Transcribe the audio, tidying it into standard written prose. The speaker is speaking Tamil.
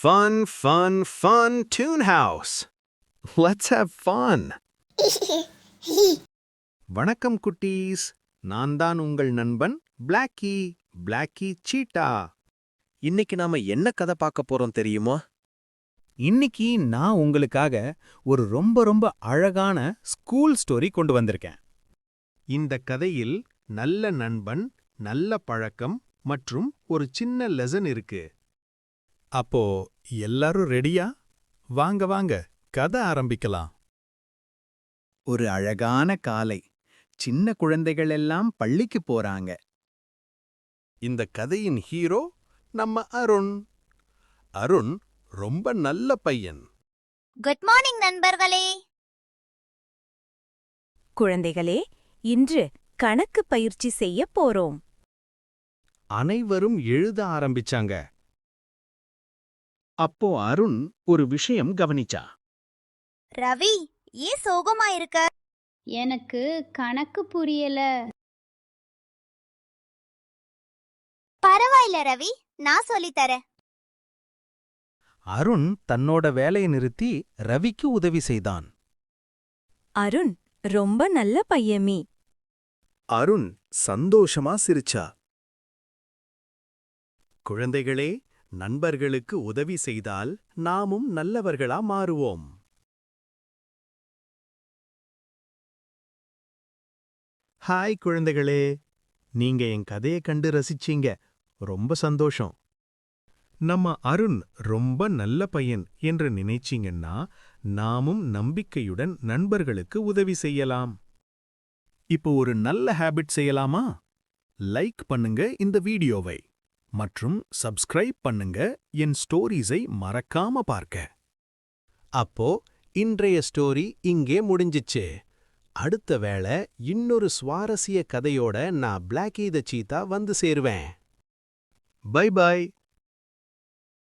Fun, Toonhouse. Let's have fun. வணக்கம் குட்டீஸ், நான் தான் உங்கள் நண்பன் பிளாக்கி சீட்டா. இன்னைக்கு நாம என்ன கதை பார்க்க போறோம் தெரியுமா? இன்னைக்கு நான் உங்களுக்காக ஒரு ரொம்ப அழகான ஸ்கூல் ஸ்டோரி கொண்டு வந்திருக்கேன். இந்த கதையில் நல்ல நண்பன், நல்ல பழக்கம் மற்றும் ஒரு சின்ன லெசன் இருக்கு. அப்போ எல்லாரும் ரெடியா? வாங்க கதை ஆரம்பிக்கலாம். ஒரு அழகான காலை. சின்ன குழந்தைகள் எல்லாம் பள்ளிக்கு போறாங்க. இந்த கதையின் ஹீரோ நம்ம அருண். அருண் ரொம்ப நல்ல பையன். குட் மார்னிங் நண்பர்களே. குழந்தைகளே, இன்று கணக்கு பயிற்சி செய்ய போறோம். அனைவரும் எழுத ஆரம்பிச்சாங்க. அப்போ அருண் ஒரு விஷயம் கவனிச்சா. ரவி, ஏன் சோகமா இருக்க? எனக்கு கணக்கு புரியல. பரவாயில்ல ரவி, நான் சொல்லித்தரேன். அருண் தன்னோட வேலையை நிறுத்தி ரவிக்கு உதவி செய்தான். அருண் ரொம்ப நல்ல பையமி. அருண் சந்தோஷமா சிரிச்சா. குழந்தைகளே, நண்பர்களுக்கு உதவி செய்தால் நாமும் நல்லவர்களா மாறுவோம். ஹாய் குழந்தைகளே, நீங்க என் கதையை கண்டு ரசிச்சீங்க. ரொம்ப சந்தோஷம். நம்ம அருண் ரொம்ப நல்ல பையன் என்று நினைச்சீங்கன்னா நாமும் நம்பிக்கையுடன் நண்பர்களுக்கு உதவி செய்யலாம். இப்போ ஒரு நல்ல ஹேபிட் செய்யலாமா? லைக் பண்ணுங்க இந்த வீடியோவை மற்றும் சப்ஸ்கிரைப் பண்ணுங்க என் ஸ்டோரீஸை மறக்காம பார்க்க. அப்போ இன்றைய ஸ்டோரி இங்கே முடிஞ்சிச்சு. அடுத்த வேளை இன்னொரு சுவாரஸ்ய கதையோட நான் பிளாக்கி த சீத்தா வந்து சேருவேன். பை.